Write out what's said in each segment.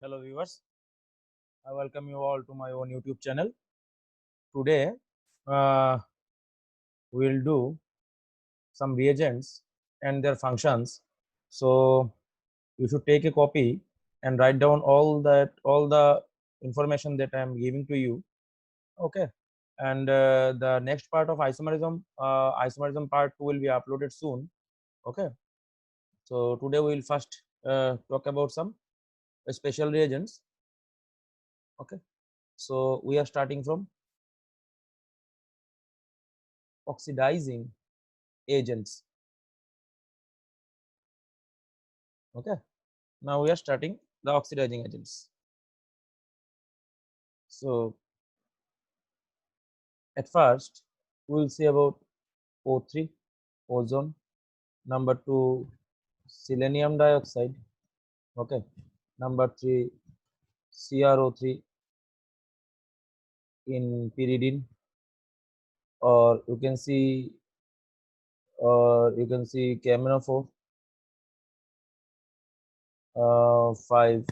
Hello viewers, I welcome you all to my own YouTube channel. Today uh, we will do some reagents and their functions. So you should take a copy and write down all the information that I am giving to you. Okay, and the next part of isomerism part 2 will be uploaded soon. Okay, so today we will first talk about some special reagents. Okay, so we are starting from oxidizing agents. Okay, now we are starting the oxidizing agents. So at first we will see about O3, ozone. Number 2, selenium dioxide. Okay, number 3, CrO3 in pyridine, or you can see KMNO4. 5,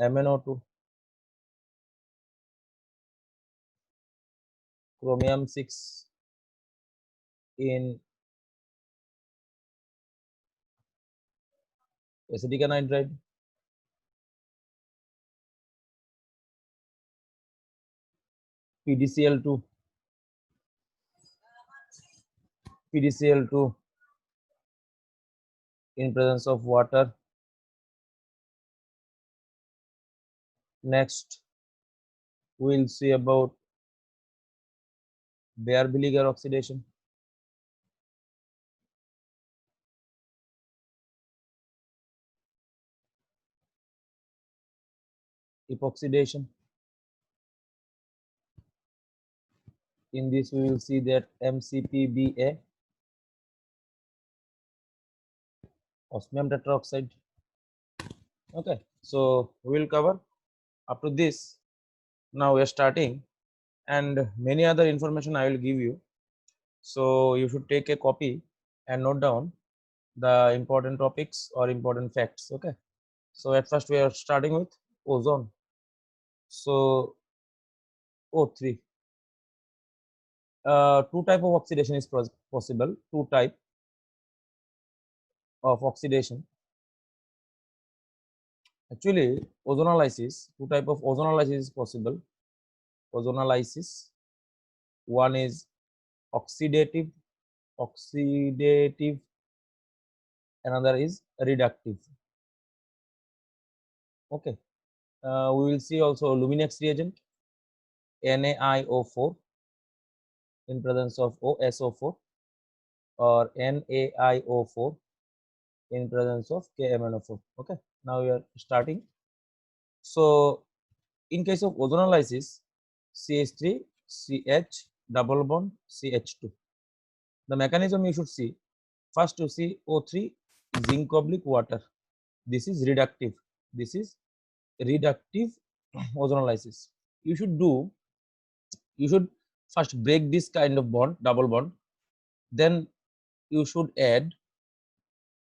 MnO2, chromium 6 in acetic anhydride, PDCl2, PDCl2 in presence of water. Next we'll see about Baeyer-Villiger oxidation, epoxidation. In this we will see that MCPBA, osmium tetroxide. Okay, so we will cover up to this. Now we are starting, and many other information I will give you. So you should take a copy and note down the important topics or important facts. Okay, so at first we are starting with ozone. So O3. Two type of oxidation is possible. Two type of oxidation. Actually, ozonolysis, two type of ozonolysis is possible. Ozonolysis, one is oxidative, another is reductive. Okay, we will see also Luminex reagent, NaIO4 in presence of OSO4, or NaIO4 in presence of KMnO4. Okay, now we are starting. So in case of ozonolysis, CH3, CH, double bond, CH2. The mechanism you should see. First you see O3, zinc oblique water. This is reductive. This is reductive ozonolysis. You should first break this kind of bond, double bond. Then you should add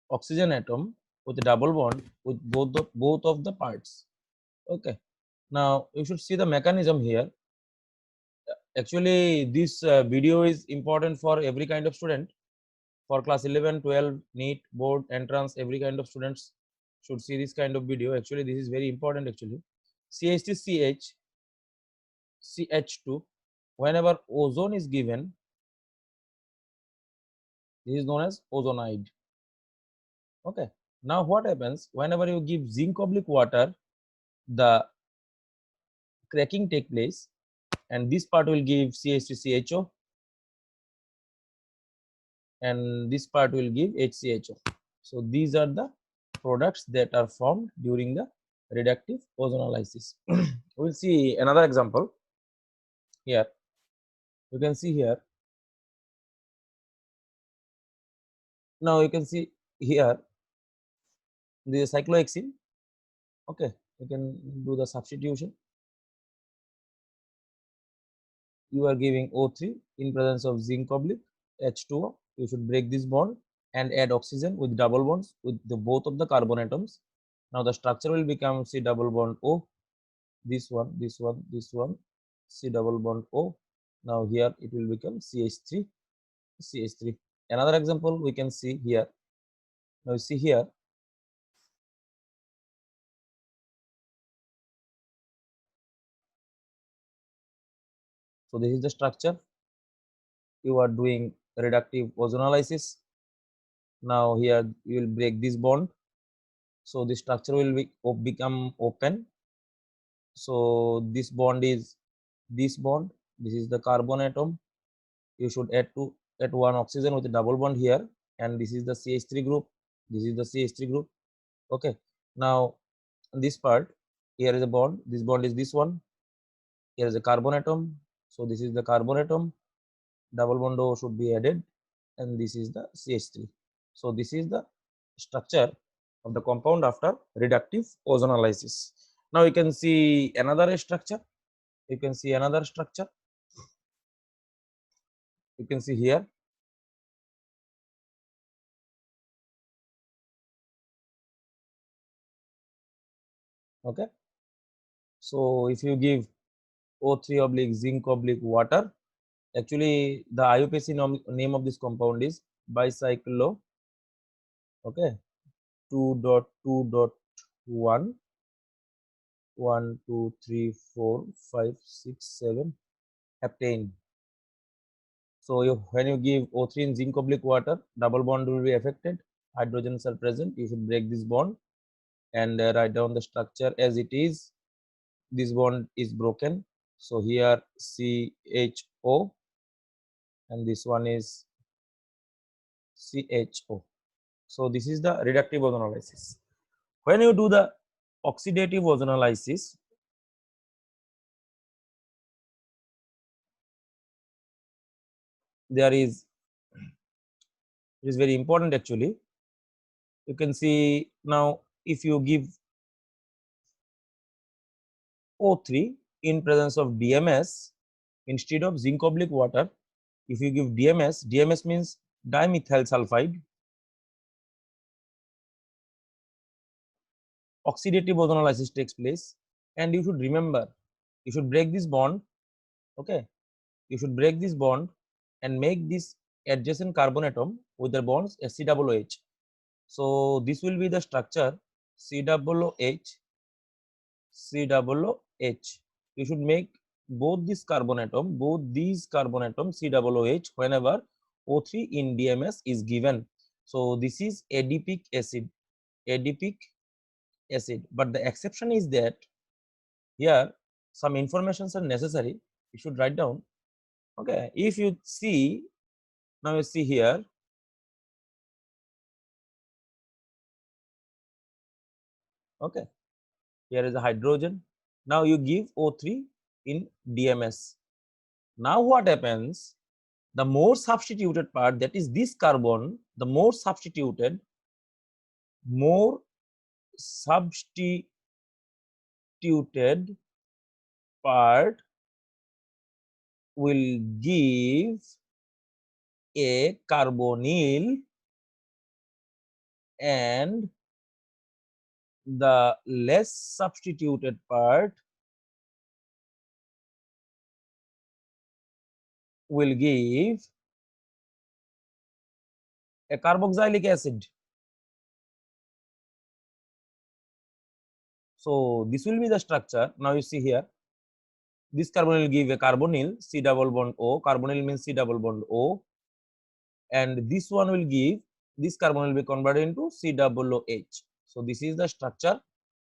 oxygen atom with a double bond with both of the parts. Okay. Now you should see the mechanism here. Actually, this video is important for every kind of student. For class 11, 12, NEET, board, entrance, every kind of students should see this kind of video. Actually, this is very important actually. CH3CH, CH2, whenever ozone is given, this is known as ozonide. Okay. Now what happens whenever you give zinc oblique water, the cracking take place, and this part will give CH3CHO, and this part will give HCHO. So these are the products that are formed during the reductive ozonolysis. We'll see another example here. You can see here. Now you can see here the cyclohexene. Okay, you can do the substitution. You are giving O3 in presence of zinc oblique H2O. You should break this bond and add oxygen with double bonds with the both of the carbon atoms. Now the structure will become C double bond O. This one, this one, this one, C double bond O. Now here it will become CH3, CH3. Another example we can see here. Now you see here. So this is the structure. You are doing reductive ozonolysis. Now here you will break this bond. So the structure will become open. So this bond is this bond. This is the carbon atom. You should add one oxygen with a double bond here, and this is the CH3 group. This is the CH3 group. Okay. Now this part, here is a bond. This bond is this one. Here is a carbon atom. So this is the carbon atom. Double bond O should be added, and this is the CH3. So this is the structure of the compound after reductive ozonolysis. Now you can see another structure. You can see another structure. You can see here. Okay. So if you give O3 oblique zinc oblique water, actually the IUPAC name of this compound is bicyclo. Okay. 2.2.1 1 2 3 4 5 6 7 heptane. So when you give O3 in zinc oblique water, double bond will be affected, hydrogens are present. You should break this bond and write down the structure as it is. This bond is broken, so here CHO and this one is CHO. So this is the reductive ozonolysis. When you do the oxidative ozonolysis, there is, it is very important actually. You can see now if you give O3 in presence of DMS instead of zinc oblique water, if you give DMS, DMS means dimethyl sulfide, oxidative ozonolysis takes place, and you should remember, you should break this bond. Okay, you should break this bond and make this adjacent carbon atom with their bonds COOH. So this will be the structure COOH, COOH. You should make both these carbon atom, COOH whenever O3 in DMS is given. So this is adipic acid, adipic acid. But the exception is that here some informations are necessary. You should write down. Okay, if you see, now you see here, okay, here is a hydrogen. Now you give O3 in DMS. Now what happens? The more substituted part, that is this carbon, the more substituted part will give a carbonyl, and the less substituted part will give a carboxylic acid. So this will be the structure. Now you see here, this carbonyl will give a carbonyl, C double bond O. Carbonyl means C double bond O, and this one will give, this carbon will be converted into COOH. So this is the structure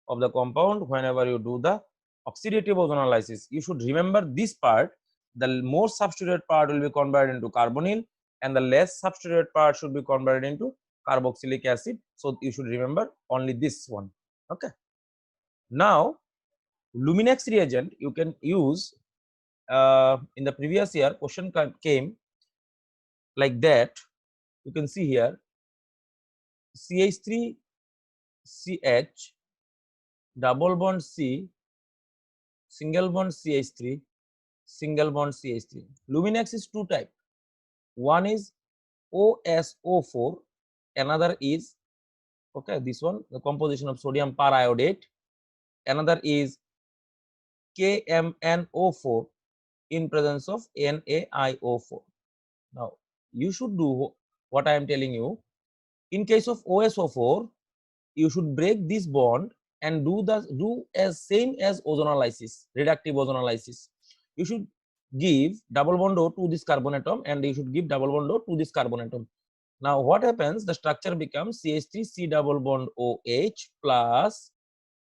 of the compound. Whenever you do the oxidative ozonolysis, you should remember this part. The more substituted part will be converted into carbonyl, and the less substituted part should be converted into carboxylic acid. So you should remember only this one. Okay. Now Luminex reagent you can use. In the previous year question came like that. You can see here CH3 CH double bond C, single bond CH3, single bond CH3. Luminex is two type. One is OSO4, another is Okay, this one, the composition of sodium periodate. Another is KMnO4 in presence of NaIO4. Now, you should do what I am telling you. In case of OSO4, you should break this bond and do as same as ozonolysis, reductive ozonolysis. You should give double bond O to this carbon atom and you should give double bond O to this carbon atom. Now what happens? The structure becomes CH3 C double bond OH plus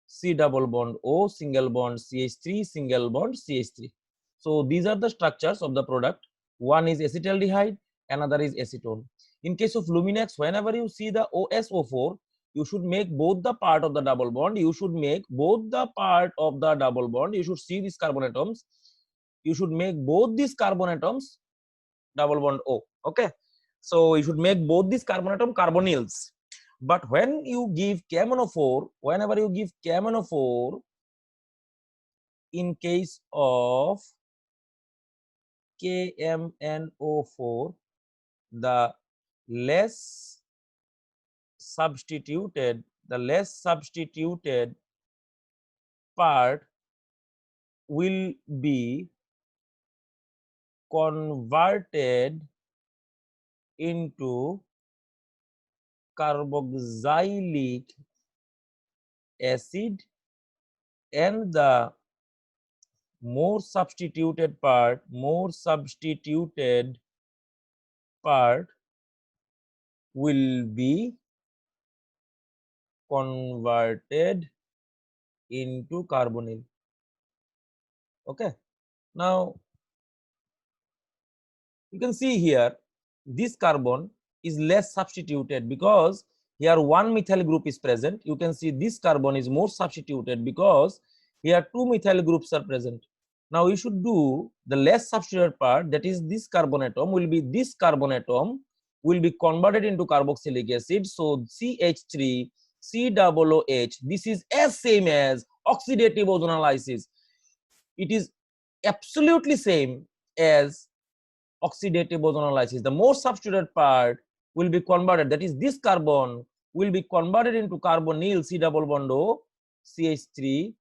C double bond O single bond CH3 single bond CH3. So these are the structures of the product. One is acetaldehyde, another is acetone. In case of Luminex, whenever you see the OSO4, you should make both the part of the double bond. You should make both the part of the double bond. You should see these carbon atoms. You should make both these carbon atoms double bond O. Okay. So you should make both these carbon atom carbonyls. But when you give KMnO4, whenever you give KMnO4, in case of KMnO4, the less substituted part will be converted into carboxylic acid, and the more substituted part will be converted into carbonyl. Okay, now you can see here this carbon is less substituted because here one methyl group is present. You can see this carbon is more substituted because here two methyl groups are present. Now you should do the less substituted part, that is this carbon atom will be converted into carboxylic acid. So CH3 COOH, this is as same as oxidative ozonolysis. It is absolutely same as oxidative ozonolysis. The more substituted part will be converted, that is this carbon will be converted into carbonyl C double bond O CH3,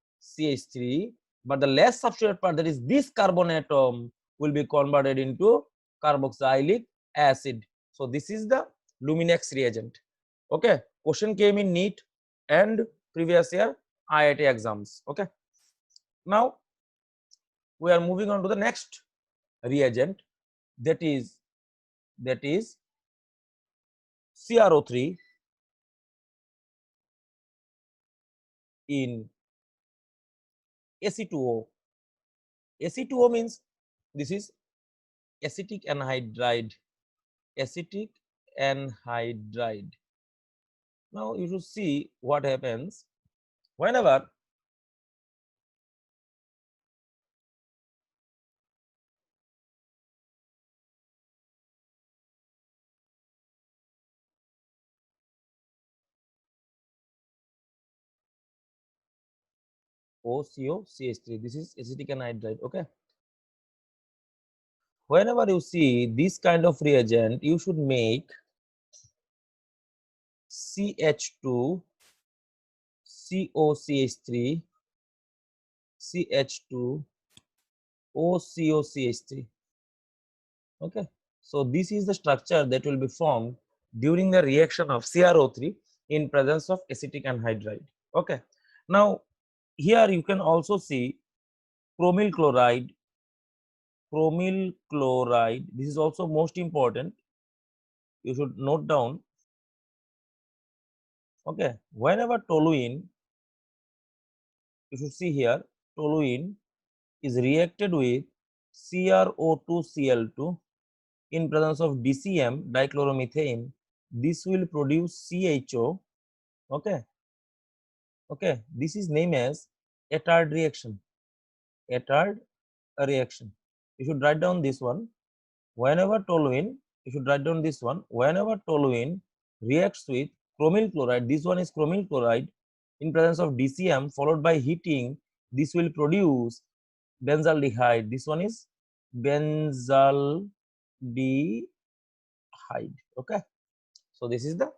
but the less substituted part, that is this carbon atom, will be converted into carboxylic acid. So this is the Luminex reagent. Okay, question came in NEET and previous year IIT exams. Okay, now we are moving on to the next reagent, that is CrO3 in Ac2O. Ac2O means this is acetic anhydride. Now you should see what happens whenever OCOCH3, this is acetic anhydride. Okay, whenever you see this kind of reagent, you should make CH2 COCH3 CH2 OCOCH3. Okay, so this is the structure that will be formed during the reaction of CrO3 in presence of acetic anhydride. Okay, now here you can also see chromyl chloride. This is also most important, you should note down. Okay, whenever toluene, you should see here, toluene is reacted with CrO2Cl2 in presence of DCM, dichloromethane, this will produce CHO. Okay, this is named as Attard reaction. You should write down this one. Whenever toluene, you should write down this one. Whenever toluene reacts with chromyl chloride, this one is chromyl chloride in presence of DCM, followed by heating, this will produce benzaldehyde. This one is benzaldehyde. Okay, so this is the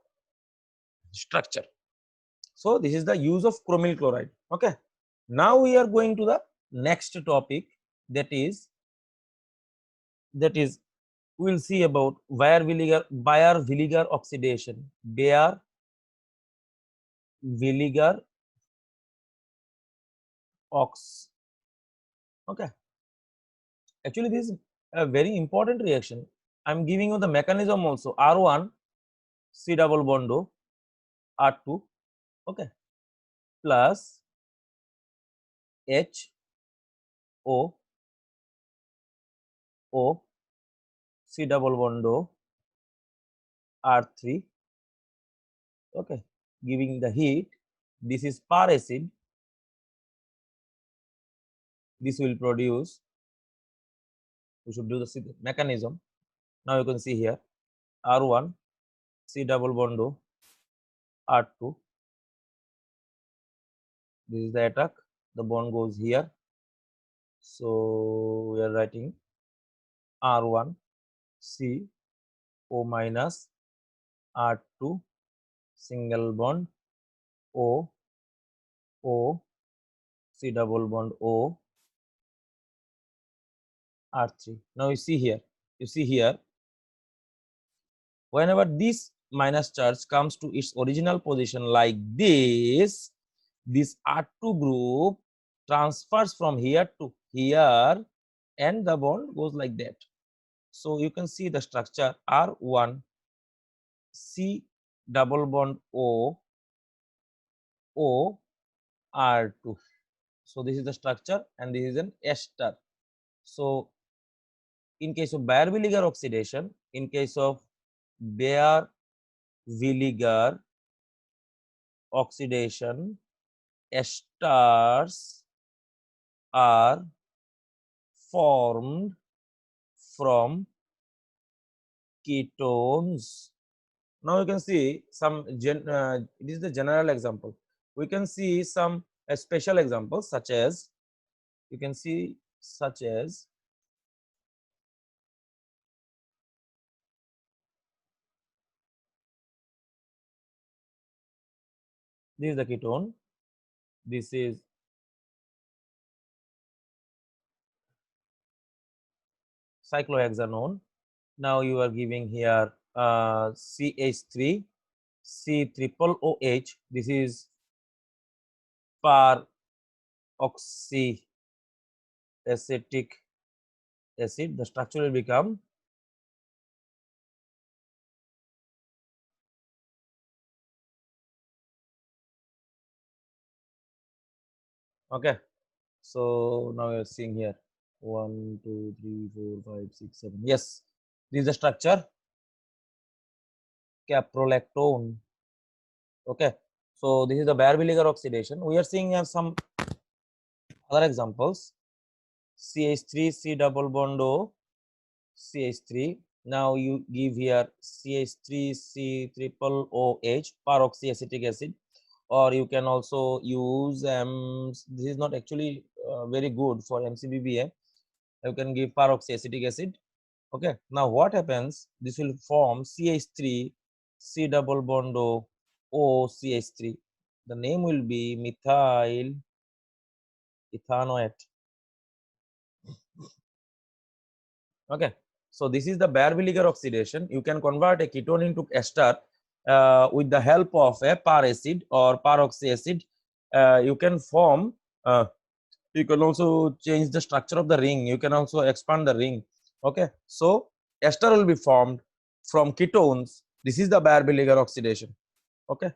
structure. So this is the use of chromyl chloride. Okay. Now we are going to the next topic, that is we will see about Baeyer-Villiger oxidation. Baeyer-Villiger ox. Okay. Actually, this is a very important reaction. I'm giving you the mechanism also. R1 C double bond O R2. Okay. Plus H O O C double bond O R3. Okay. Giving the heat. This is per acid. This will produce. We should do the mechanism. Now you can see here R1 C double bond O R2. This is the attack. The bond goes here. So we are writing R1 C O minus R2 single bond O O C double bond O R3. Now you see here, whenever this minus charge comes to its original position like this R2 group transfers from here to here and the bond goes like that. So you can see the structure R1 C double bond O O R2. So this is the structure and this is an ester. So in case of Baeyer-Villiger oxidation, in case of Baeyer-Villiger oxidation, esters are formed from ketones. Now you can see some it is the general example. We can see some special examples such as this is the ketone, this is cyclohexanone. Now you are giving here CH3 C triple OH. This is peroxyacetic acid. The structure will become okay. So now you're seeing here 1, 2, 3, 4, 5, 6, 7. Yes, this is the structure caprolactone. Okay, so this is the Baeyer-Villiger oxidation. We are seeing here some other examples. CH3 C double bond O CH3. Now you give here CH3 C triple OH peroxyacetic acid, or you can also use this is not actually very good for MCBBA. You can give peroxyacetic acid. Okay, now what happens? This will form CH3 C double bond O OCH3. The name will be methyl ethanoate. Okay, so this is the Baeyer-Villiger oxidation. You can convert a ketone into ester with the help of a per acid or peroxy acid. You can form. You can also change the structure of the ring. You can also expand the ring. Okay, so ester will be formed from ketones. This is the Baeyer-Villiger oxidation. Okay,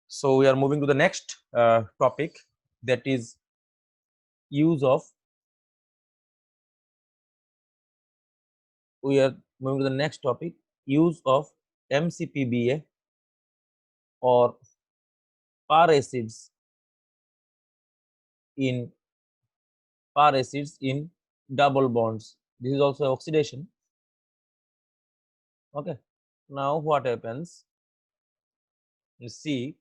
so we are moving to the next topic, that is use of. We are moving to the next topic, use of MCPBA or per acids in double bonds. This is also oxidation. Okay, now what happens? You see,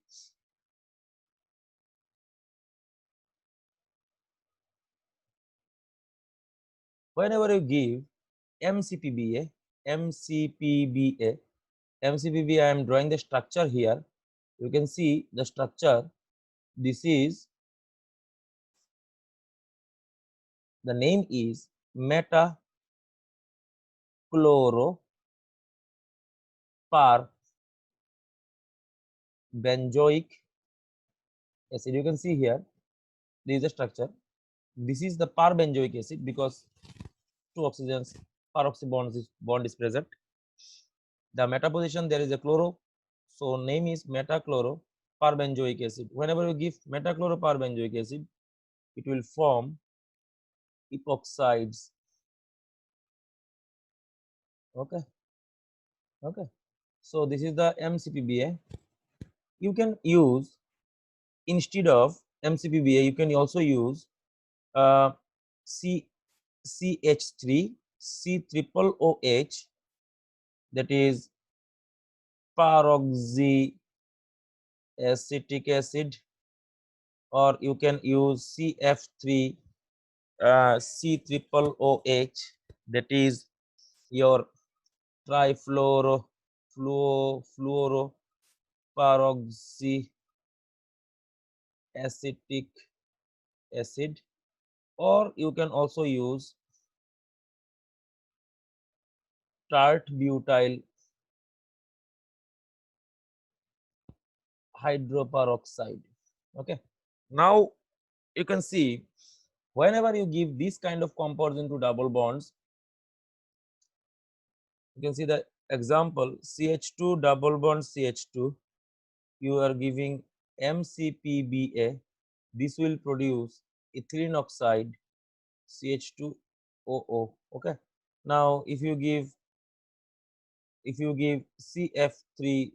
whenever you give MCPBA, I am drawing the structure here. You can see the structure. This is, the name is metachloroparbenzoic acid. You can see here, this is the structure. This is the parbenzoic acid because two oxygens, peroxy bond is present. The meta position, there is a chloro, so name is metachloroparbenzoic acid. Whenever you give metachloroparbenzoic acid, it will form epoxides. Okay, okay. So this is the MCPBA. You can use, instead of MCPBA, you can also use CH3 C triple OH, that is peroxyacetic acid, or you can use CF3 C triple OH, that is your trifluoroperoxyacetic acid, or you can also use tert butyl hydroperoxide. Okay, now you can see, whenever you give this kind of compounds into double bonds, you can see the example CH2 double bond CH2, you are giving MCPBA, this will produce ethylene oxide CH2OO. Okay, now if you give CF3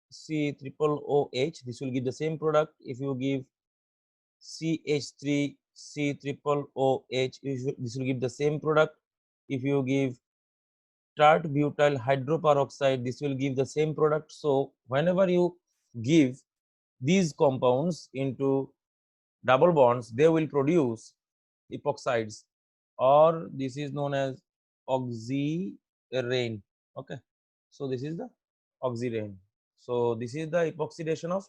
C triple OH, this will give the same product. If you give CH3 C triple OH, this will give the same product. If you give tert butyl hydroperoxide, this will give the same product. So whenever you give these compounds into double bonds, they will produce epoxides, or this is known as oxyrain. Okay, so this is the oxyrain. So this is the epoxidation of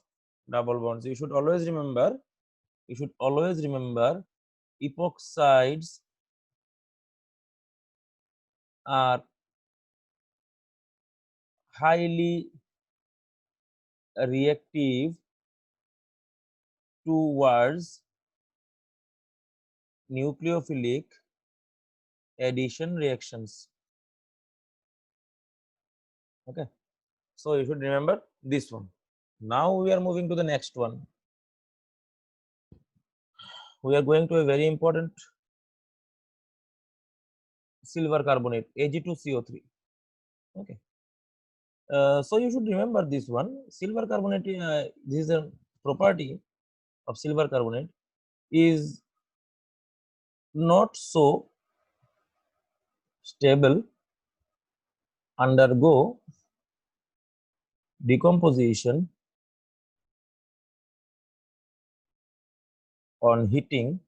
double bonds. You should always remember, epoxides are highly reactive towards nucleophilic addition reactions. Okay, so you should remember this one. Now we are moving to the next one. We are going to a very important silver carbonate, Ag2CO3. Okay, so you should remember this one. Silver carbonate, this is a property of silver carbonate, is not so stable, undergo decomposition on heating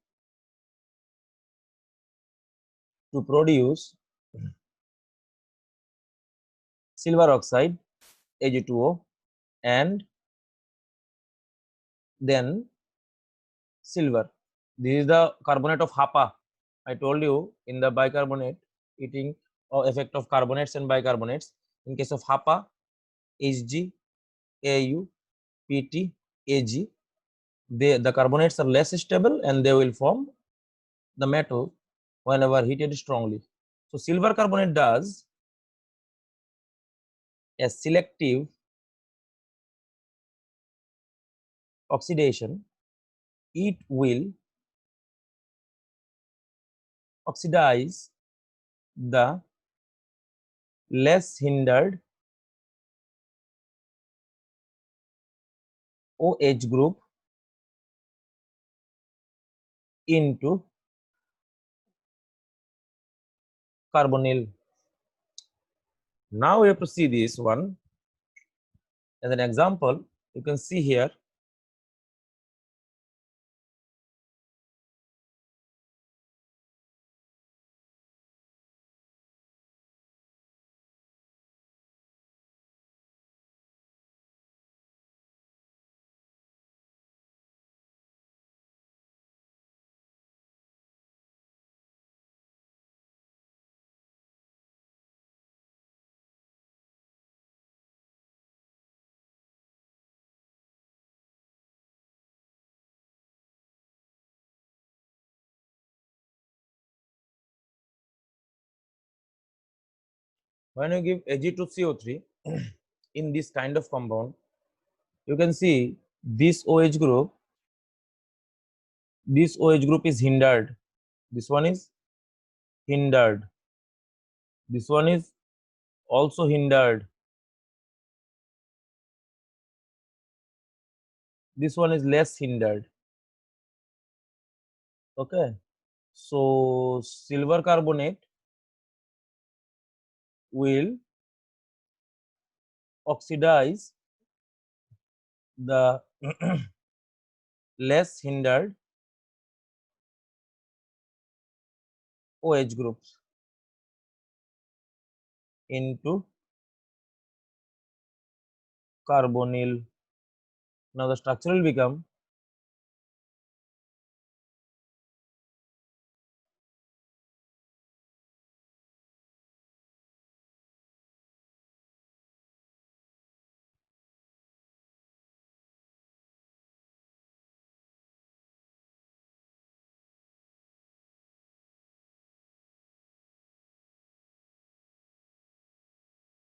to produce silver oxide Ag2O and then silver. This is the carbonate of Hapa. I told you in the bicarbonate heating or effect of carbonates and bicarbonates. In case of Hapa, Hg, Au, Pt, Ag, the carbonates are less stable and they will form the metal whenever heated strongly. So silver carbonate does a selective oxidation. It will oxidize the less hindered OH group into carbonyl. Now we have to see this one as an example. You can see here when you give Ag2CO3 in this kind of compound, you can see this OH group is hindered. This one is hindered. This one is also hindered. This one is less hindered. Okay. So silver carbonate will oxidize the less hindered OH groups into carbonyl. Now the structure will become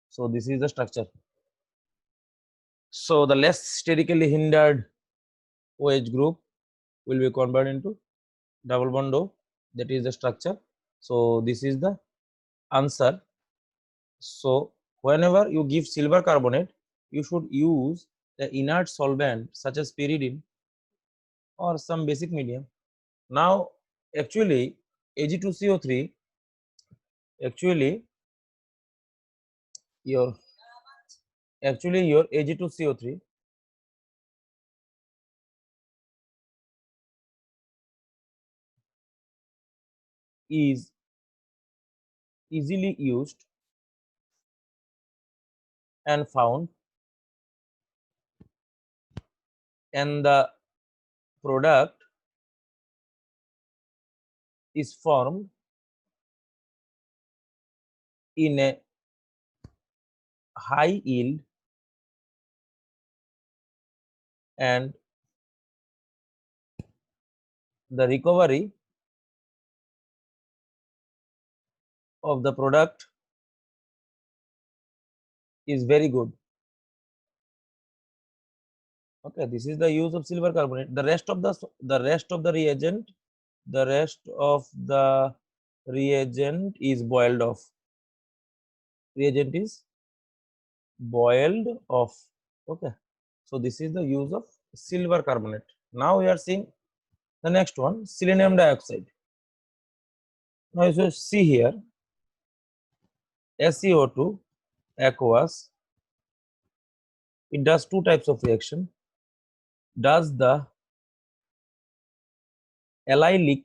so this is the structure. So the less sterically hindered OH group will be converted into double bond O. That is the structure. So this is the answer. So whenever you give silver carbonate, you should use the inert solvent such as pyridine or some basic medium. Now actually Ag2CO3 actually your Ag2CO3 is easily used and found, and the product is formed in a high yield and the recovery of the product is very good. Okay, this is the use of silver carbonate. The rest of the reagent is boiled off. Reagent is boiled off. Okay, so this is the use of silver carbonate. Now we are seeing the next one, selenium dioxide. Now you should see here SeO2 aqueous. It does two types of reaction. Does the allylic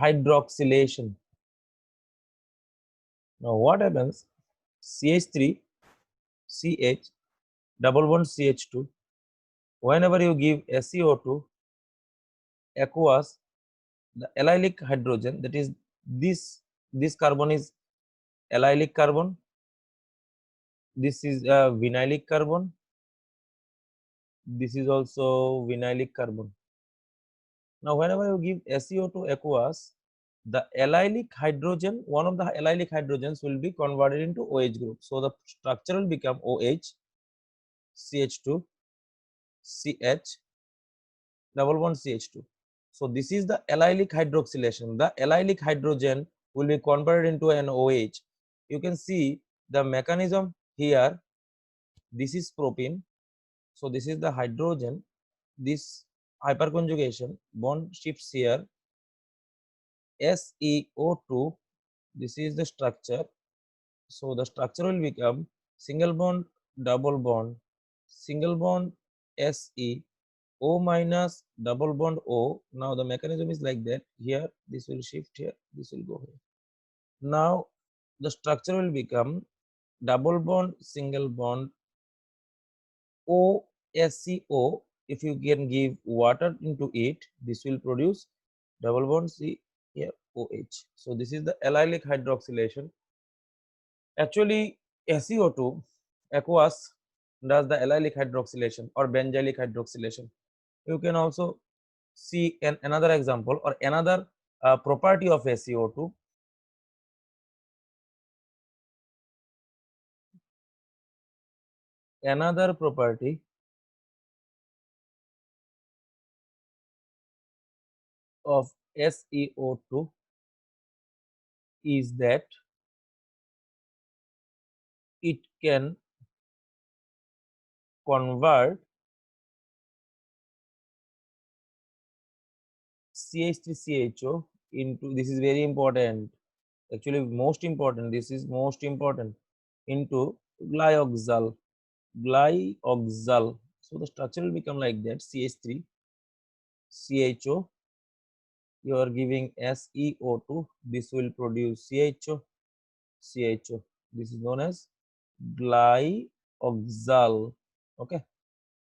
hydroxylation. Now what happens? CH3 CH double bond CH2. Whenever you give SeO2 aqueous, the allylic hydrogen, that is this carbon is allylic carbon. This is a vinylic carbon. This is also vinylic carbon. Now whenever you give SeO2 aqueous, the allylic hydrogen, one of the allylic hydrogens will be converted into OH group. So the structure will become OH, CH2, CH, double bond CH2. So this is the allylic hydroxylation. The allylic hydrogen will be converted into an OH. You can see the mechanism here. This is propene. So this is the hydrogen. This hyperconjugation bond shifts here. SeO2. This is the structure. So the structure will become single bond, double bond, single bond Se, O minus, double bond O. Now the mechanism is like that. Here, this will shift here, this will go here. Now the structure will become double bond, single bond, OSCO. If you can give water into it, this will produce double bond C here, OH. So this is the allylic hydroxylation. Actually, SeO2 aqueous does the allylic hydroxylation or benzylic hydroxylation. You can also see another example or another property of SeO2. another property of SeO2 is that it can convert CH3CHO into, this is very important, actually most important, this is most important, into glyoxal. So the structure will become like that: CH3 CHO, you are giving SeO2, this will produce CHO. This is known as glyoxal. Okay,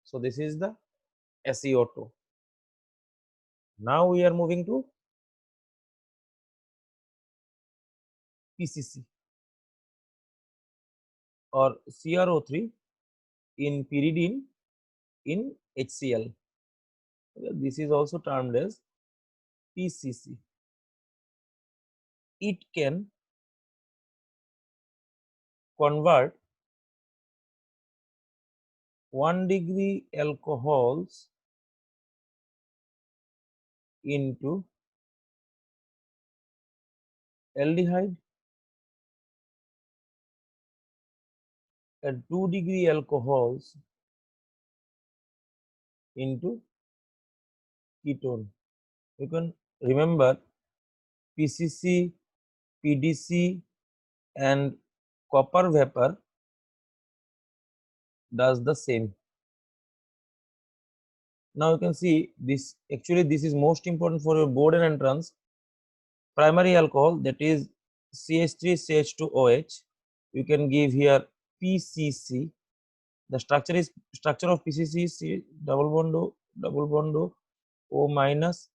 so this is the SeO2. Now we are moving to PCC or CrO3 in pyridine in HCl. Okay, this is also termed as PCC. It can convert 1-degree alcohols into aldehyde and 2-degree alcohols into ketone. You can remember PCC, PDC and copper vapor does the same. Now you can see this, actually this is most important for your board and entrance. Primary alcohol, that is CH3CH2OH, you can give here PCC. The structure of PCC is C double bond O minus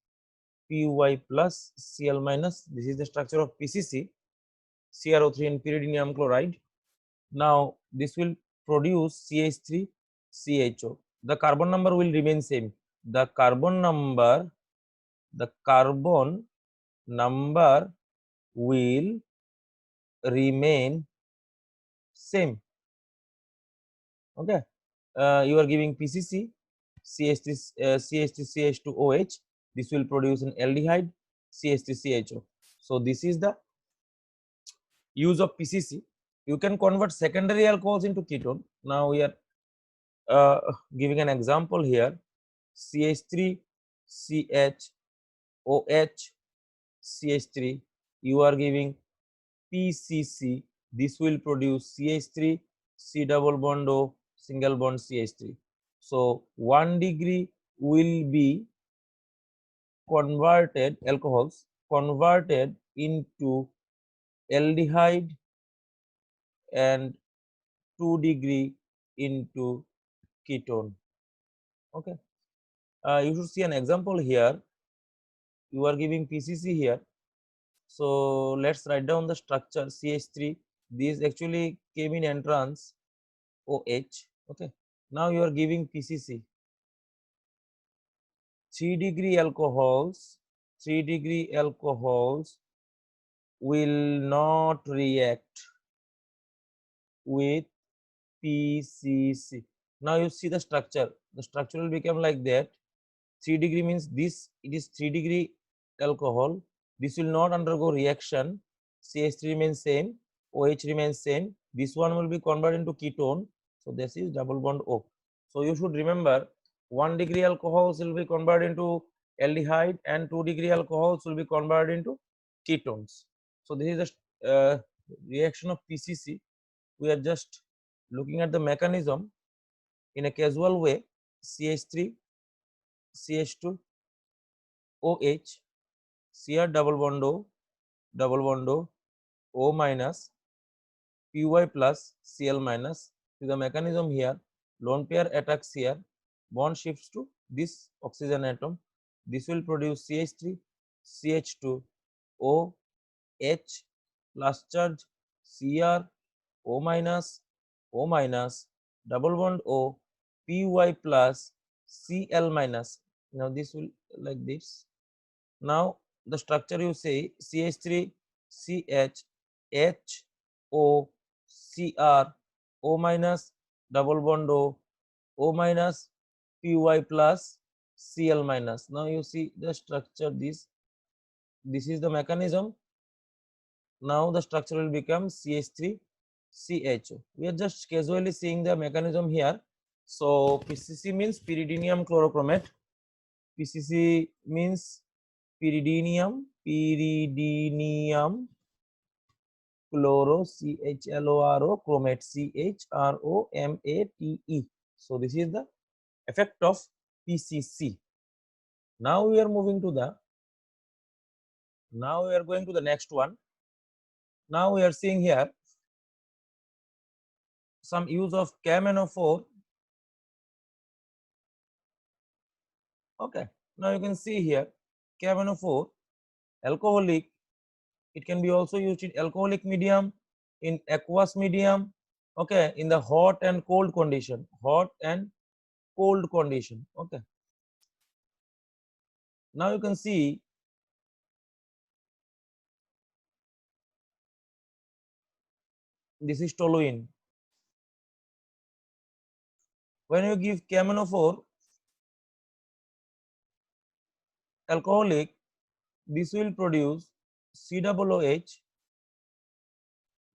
PY plus Cl minus. This is the structure of PCC, CrO3 and pyridinium chloride. Now this will produce CH3CHO. The carbon number will remain same. The carbon number will remain same. Okay, you are giving PCC, CH3CH2OH. This will produce an aldehyde, CH3CHO. So this is the use of PCC. You can convert secondary alcohols into ketone. Now we are giving an example here: CH3CHOH CH3. You are giving PCC. This will produce CH3 C double bond O single bond CH3. So 1-degree will be converted, alcohols converted into aldehyde and 2-degree into ketone. Okay, you should see an example here. You are giving PCC here. So let's write down the structure CH3. This actually came in entrance OH. Okay, now you are giving PCC. 3-degree alcohols will not react with PCC. Now you see the structure. The structure will become like that. 3-degree means this, it is 3-degree alcohol. This will not undergo reaction. CH3 remains same, OH remains same. This one will be converted into ketone. So this is double bond O. So you should remember 1-degree alcohols will be converted into aldehyde and 2-degree alcohols will be converted into ketones. So this is the reaction of PCC. We are just looking at the mechanism in a casual way. CH3 CH2 OH, Cr double bond O minus Py plus Cl minus. To the mechanism here, lone pair attacks here, bond shifts to this oxygen atom. This will produce CH3 CH2 OH plus charge Cr O minus double bond O Py plus Cl minus. Now this will like this. Now the structure you say CH3 CH H O Cr O minus double bond O minus, Py plus, Cl minus. Now you see the structure, this is the mechanism. Now the structure will become CH3 CHO. We are just casually seeing the mechanism here. So PCC means pyridinium chlorochromate. PCC means pyridinium chloro, CHLORO, chromate, CHROMATE. So this is the effect of PCC. Now we are moving to the, now we are going to the next one. Now we are seeing here some use of KMNO4. Okay, now you can see here KMNO4 alcoholic. It can be also used in alcoholic medium, in aqueous medium. Okay, in the hot and cold condition, hot and cold condition. Okay, now you can see this is toluene. When you give KMNO4 alcoholic, this will produce COOH.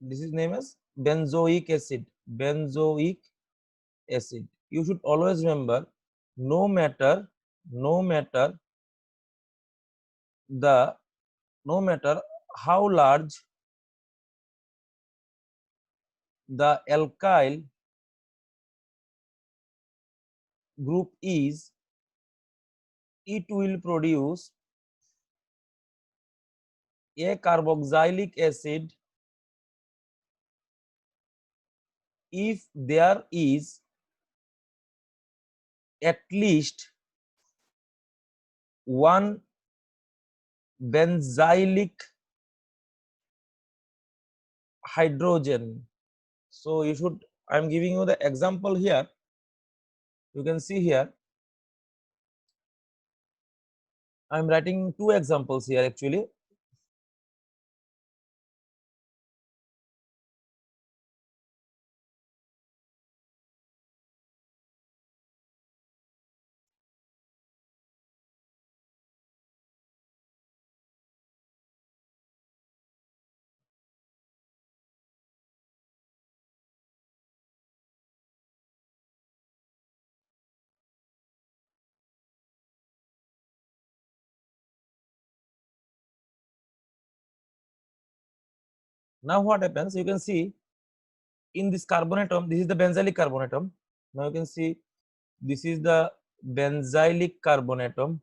This is named as benzoic acid. Benzoic acid. You should always remember, no matter the, no matter how large the alkyl group is, it will produce a carboxylic acid if there is at least one benzylic hydrogen. So you should, I am giving you the example here. You can see here, I am writing two examples here actually. Now what happens, you can see in this carbon atom, this is the benzylic carbon atom. Now you can see this is the benzylic carbon atom,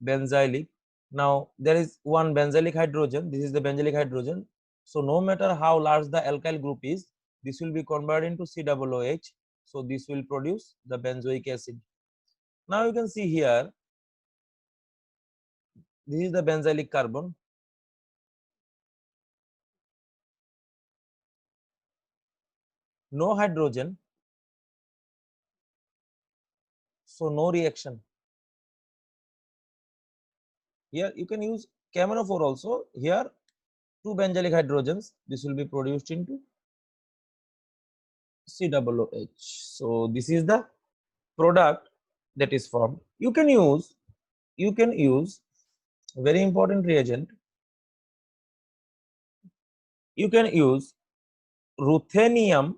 benzylic. Now there is one benzylic hydrogen, this is the benzylic hydrogen. So no matter how large the alkyl group is, this will be converted into COOH. So this will produce the benzoic acid. Now you can see here, this is the benzylic carbon. No hydrogen, so no reaction. Here you can use KMNO4 also. Here two benzylic hydrogens, this will be produced into COOH. So this is the product that is formed. You can use very important reagent. You can use ruthenium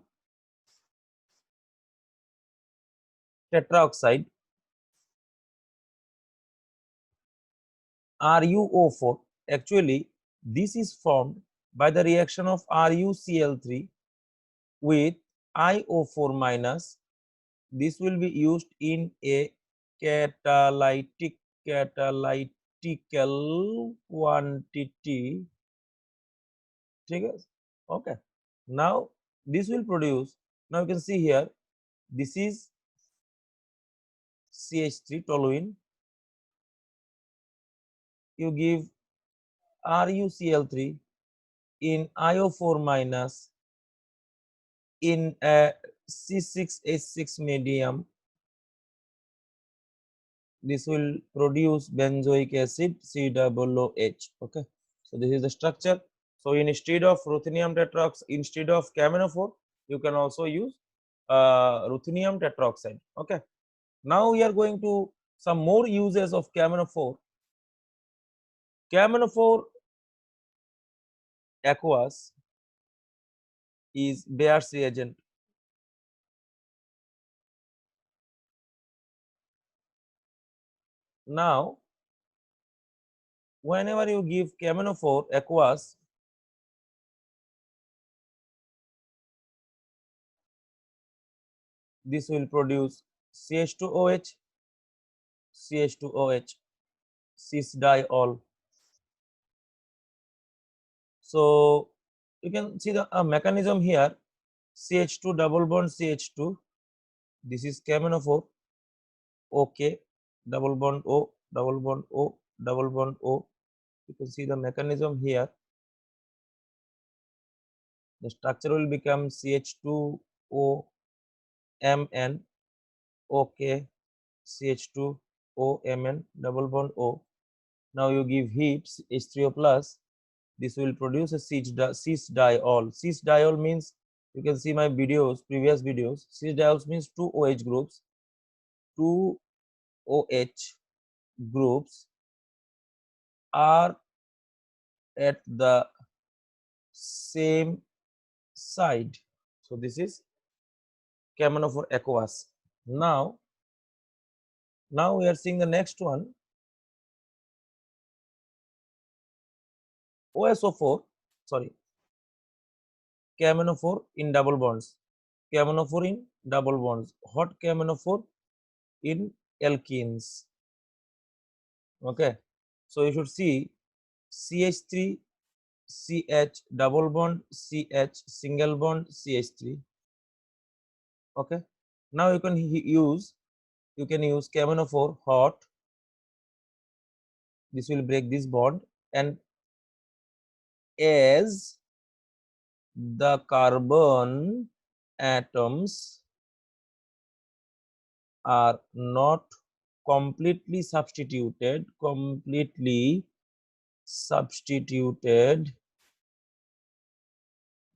tetroxide, RuO4. Actually, this is formed by the reaction of RuCl3 with IO4 minus. This will be used in a catalytical quantity. Okay. Now this will produce. Now you can see here. This is CH3 toluene. You give RuCl3 in IO4 minus in a C6H6 medium. This will produce benzoic acid COOH. Okay, so this is the structure. So instead of ruthenium tetroxide, instead of KMNO4, you can also use ruthenium tetroxide. Okay, now we are going to some more uses of KMNO4. KMNO4 aqueous is Bayer's reagent. Now, whenever you give KMNO4 aqueous, this will produce CH2OH, CH2OH, cis diol. So you can see the mechanism here. CH2 double bond CH2. This is KMNO4. OK, double bond O, double bond O, double bond O. You can see the mechanism here. The structure will become CH2O Mn, OK, CH2O Mn, double bond O. Now you give heat H3O plus. This will produce a cis diol. Cis diol means, you can see my videos, previous videos. Cis diols means two OH groups. Two OH groups are at the same side. So this is KMNO4 aqueous. Now we are seeing the next one. OSO4, sorry, KMNO4 in double bonds. KMNO4 in double bonds. Hot KMNO4 in alkenes. Okay, so you should see CH3 CH double bond CH single bond CH3. Okay, now you can use KMNO4 hot. This will break this bond, and as the carbon atoms are not completely substituted,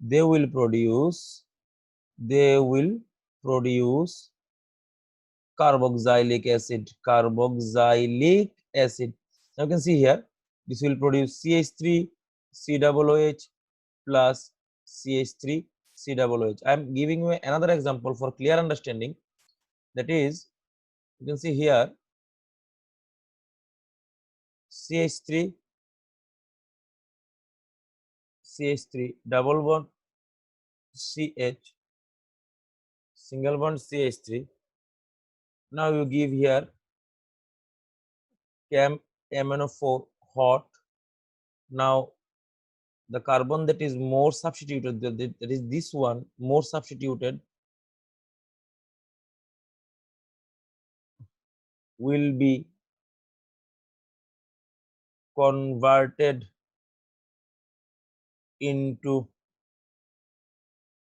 they will produce carboxylic acid. Now you can see here, this will produce CH3 COOH plus CH3 COOH. I am giving you another example for clear understanding. That is, you can see here CH3 double bond CH single bond CH3. Now you give here KMNO4 hot. Now the carbon that is more substituted, that is this one, more substituted, will be converted into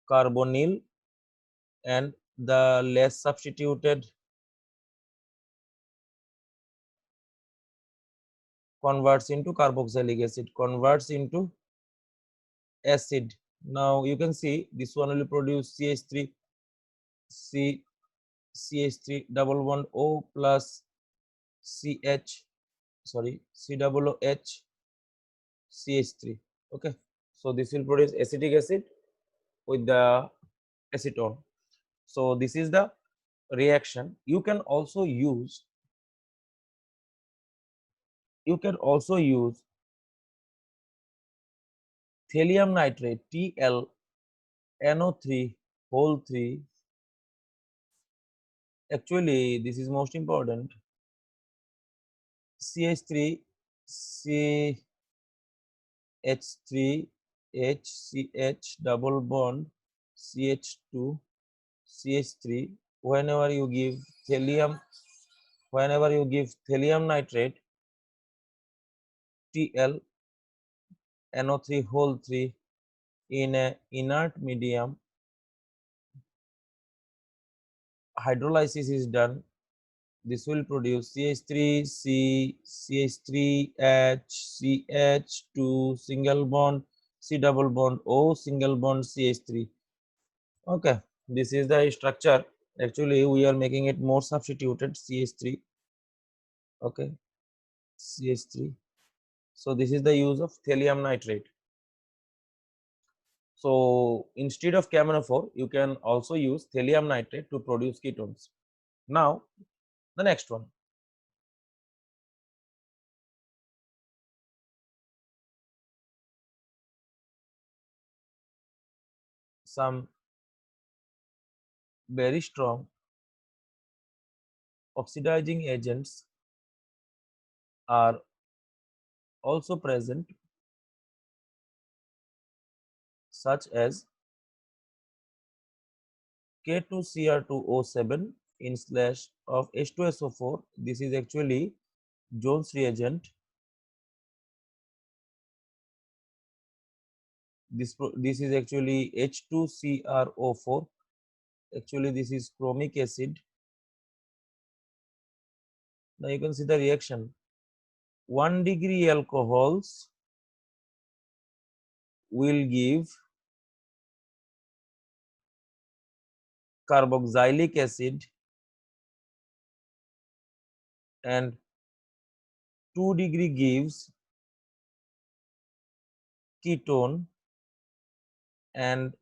carbonyl, and the less substituted converts into carboxylic acid, converts into acid. Now you can see this one will produce CH3 double bond O plus CH, sorry, COOH CH3. Okay, so this will produce acetic acid with the acetone. So this is the reaction. You can also use thallium nitrate TlNO3 whole 3. Actually, this is most important. CH3 CH3 HCH double bond CH2 CH3. Whenever you give thallium nitrate TlNO3 whole 3 in a inert medium, hydrolysis is done. This will produce CH3C, CH3H, CH2 single bond, C double bond O single bond CH3. Okay, This is the structure. Actually, we are making it more substituted, CH3. Okay, CH3. So this is the use of thallium nitrate. So instead of KMnO4, you can also use thallium nitrate to produce ketones. Now, the next one. Some very strong oxidizing agents are also present, such as K2Cr2O7 in slash of H2SO4. This is actually Jones reagent. This is actually H2CrO4. Actually, this is chromic acid. Now you can see the reaction. 1 degree alcohols will give carboxylic acid, and 2 degree gives ketone, and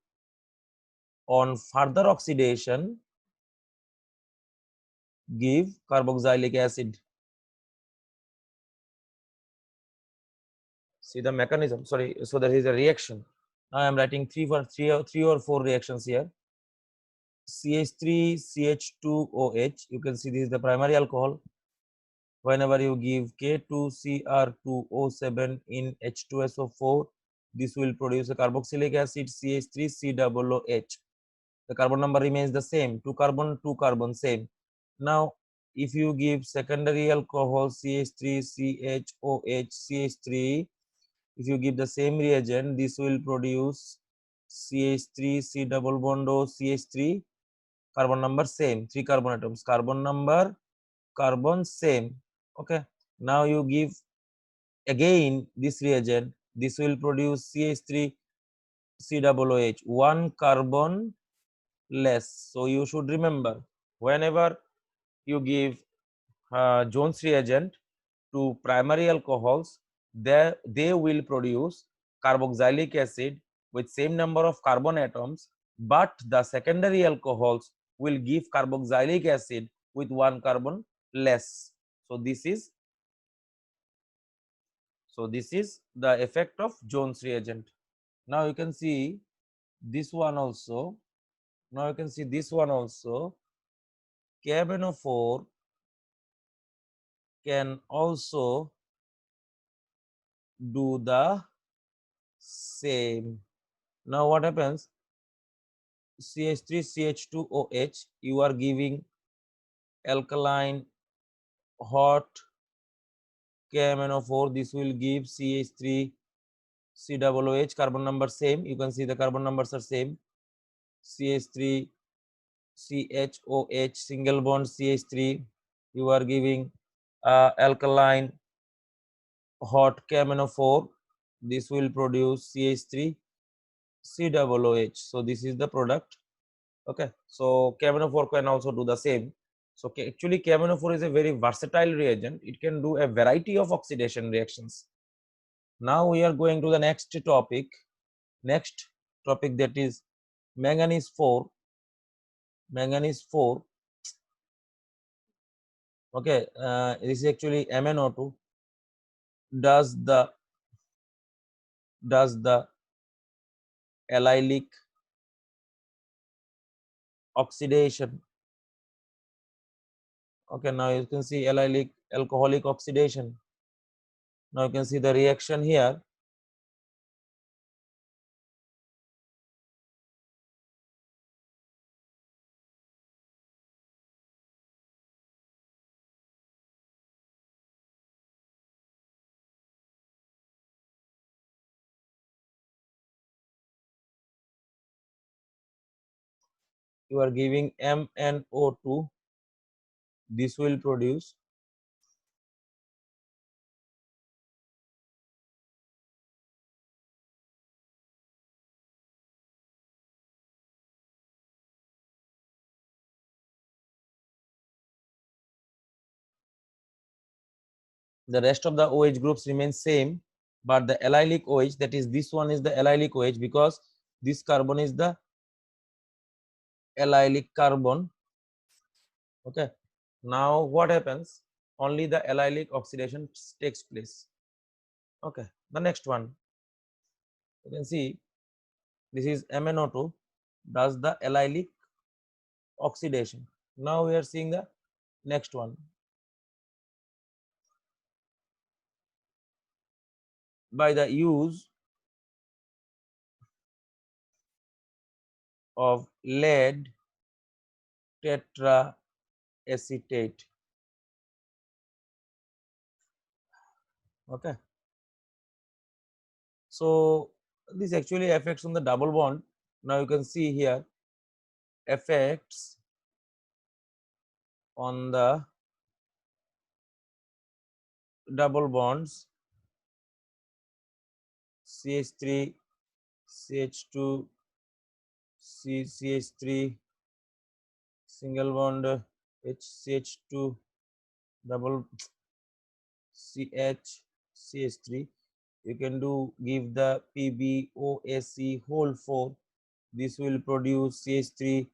on further oxidation give carboxylic acid. See the mechanism. Sorry, so there is a reaction. Now I am writing three or four reactions here. CH3 CH2OH. You can see this is the primary alcohol. Whenever you give K2Cr2O7 in H2SO4, this will produce a carboxylic acid CH3COOH. The carbon number remains the same, 2 carbon, same. Now, if you give secondary alcohol CH3CHOH CH3, if you give the same reagent, this will produce CH3C double bond O CH3, carbon number same, 3 carbon atoms, carbon number, carbon same. Okay, now you give again this reagent, this will produce CH3COOH, 1 carbon less. So you should remember, whenever you give Jones reagent to primary alcohols, they will produce carboxylic acid with same number of carbon atoms, but the secondary alcohols will give carboxylic acid with 1 carbon less. So this is the effect of Jones reagent. Now you can see this one also. Now you can see this one also. KMnO4 can also do the same. Now what happens? CH3CH2OH, you are giving alkaline hot KMnO4. This will give CH3COOH, carbon number same. You can see the carbon numbers are same. CH3CHOH, single bond CH3. You are giving alkaline hot KMnO4. This will produce CH3COOH. So this is the product. Okay, so KMnO4 can also do the same. So actually KMnO4 is a very versatile reagent. It can do a variety of oxidation reactions. Now we are going to the next topic. Next topic, that is manganese 4. Manganese 4. Okay, this is actually MnO2. Does the allylic oxidation. Okay, now you can see allylic alcoholic oxidation. Now you can see the reaction here. You are giving MnO2. This will produce The rest of the OH groups remain same, but the allylic OH, that is this one, is the allylic OH because this carbon is the allylic carbon. Okay, now what happens? Only the allylic oxidation takes place. Okay, the next one, you can see this is MnO2 does the allylic oxidation. Now we are seeing the next one. By the use of lead tetraacetate. Okay, so this actually affects on the double bond. Now you can see here effects on the double bonds CH3 CH2 CH3 single bond HCH2 double CH CH3. You can do give the PbOAc whole 4. This will produce CH3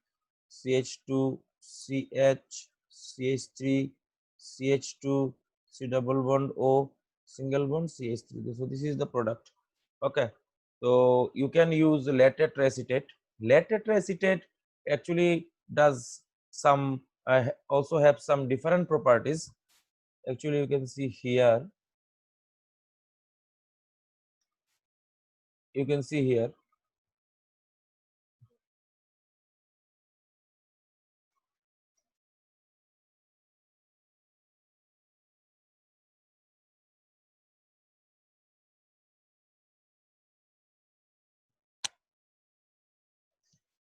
CH2 CH CH3 CH2 C double bond O single bond CH3. So this is the product. Okay, so you can use lead tetraacetate. Lead tetraacetate actually does some also have some different properties. Actually, you can see here. You can see here.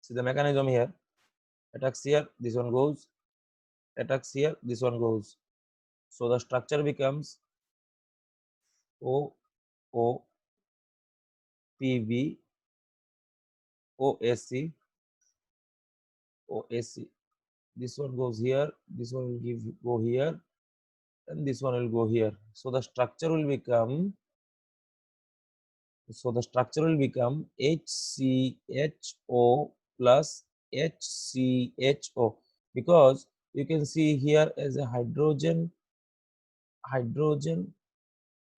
See the mechanism here. Attacks here. This one goes. Attacks here. This one goes. So the structure becomes O O P B O S C O S C. This one goes here. This one will go here, and this one will go here. So the structure will become. So the structure will become HCHO plus HCHO, because you can see here as a hydrogen, hydrogen,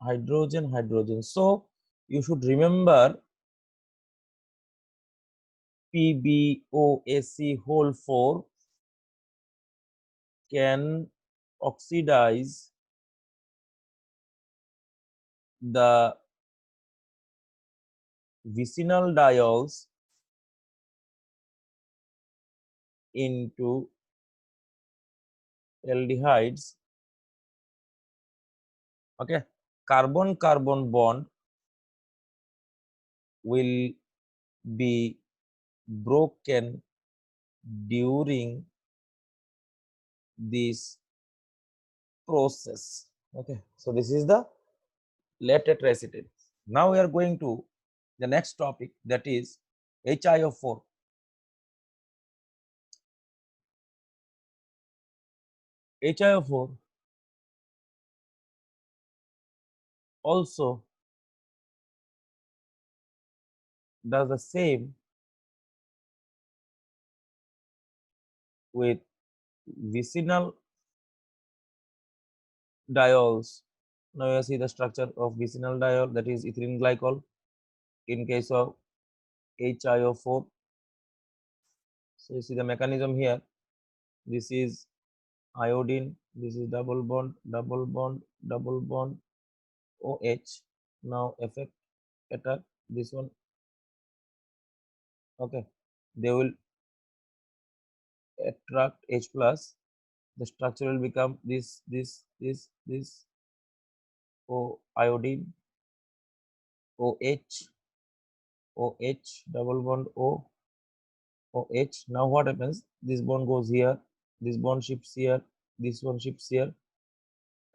hydrogen, hydrogen. So you should remember PbOAc whole 4 can oxidize the vicinal diols into aldehydes. Okay, carbon carbon bond will be broken during this process. Okay, so this is the lead tetraacetate. Now we are going to the next topic, that is HiO4. HiO4 also does the same with vicinal diols. Now you see the structure of vicinal diol, that is ethylene glycol in case of HiO4. So you see the mechanism here. This is iodine, this is double bond, double bond, double bond, OH. Now effect attack this one. Okay, they will attract H plus. The structure will become this O iodine, OH, OH, double bond O, OH. Now what happens? This bond goes here, this bond shifts here, this one shifts here,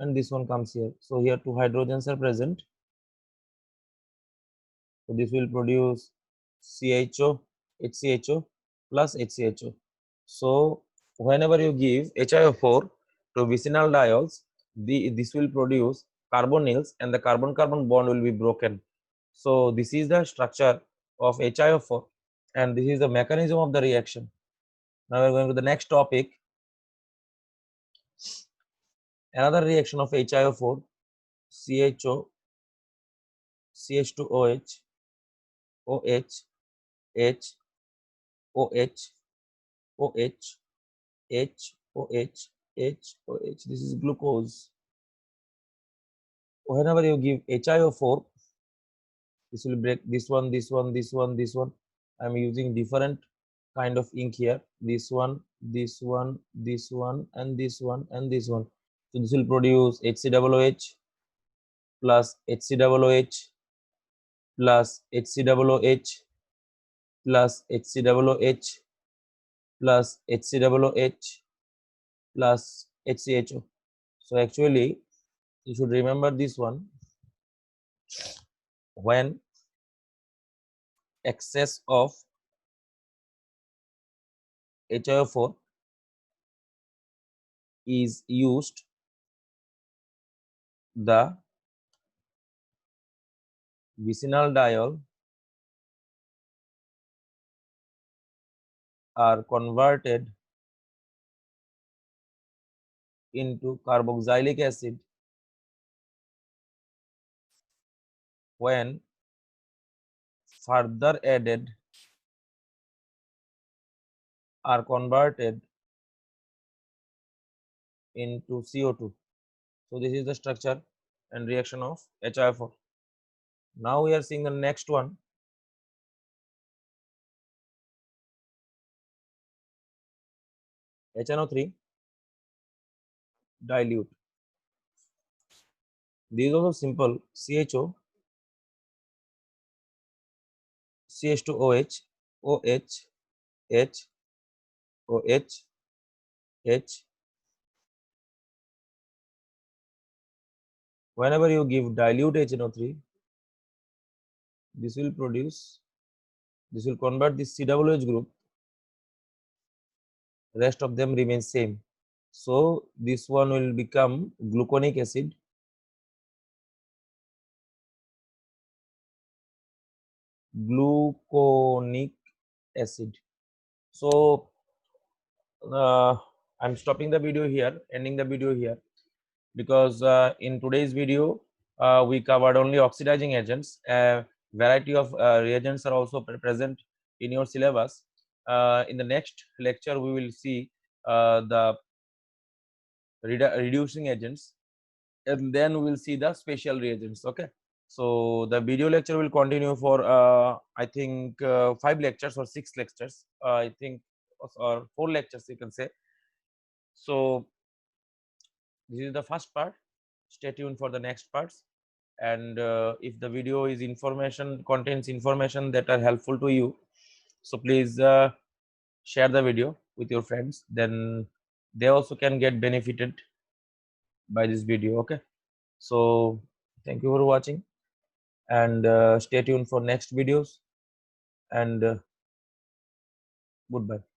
and this one comes here. So here two hydrogens are present. So this will produce CHO, HCHO plus HCHO. So whenever you give HiO4 to vicinal diols, this will produce carbonyls and the carbon-carbon bond will be broken. So this is the structure of HiO4 and this is the mechanism of the reaction. Now we are going to the next topic. Another reaction of HiO4, CHO, CH2OH, OH, H, OH, OH, H, OH, H, OH. This is glucose. Whenever you give HiO4, this will break this one, this one, this one, this one. I'm using different kind of ink here. This one, this one, this one, and this one, and this one. So this will produce HCOOH plus HCOOH plus HCOOH plus HCOOH plus HCOOH plus HCHO. So actually, you should remember this one. When excess of HiO4 is used, the vicinal diol are converted into carboxylic acid when further added are converted into CO2. So this is the structure and reaction of HiO4. Now we are seeing the next one. HNO3 dilute. This is also simple. CHO, CH2OH, OH, H, OH, H. Whenever you give dilute HNO3, this will convert this COOH group. Rest of them remain same. So this one will become gluconic acid. Gluconic acid. So I'm stopping the video here, ending the video here, because in today's video we covered only oxidizing agents. Variety of reagents are also present in your syllabus. In the next lecture we will see the reducing agents, and then we will see the special reagents. Okay, so the video lecture will continue for I think 5 lectures or 6 lectures, I think, or 4 lectures you can say. So this is the first part. Stay tuned for the next parts, and if the video is contains information that are helpful to you, so please share the video with your friends, then they also can get benefited by this video. Okay, so thank you for watching, and stay tuned for next videos, and goodbye.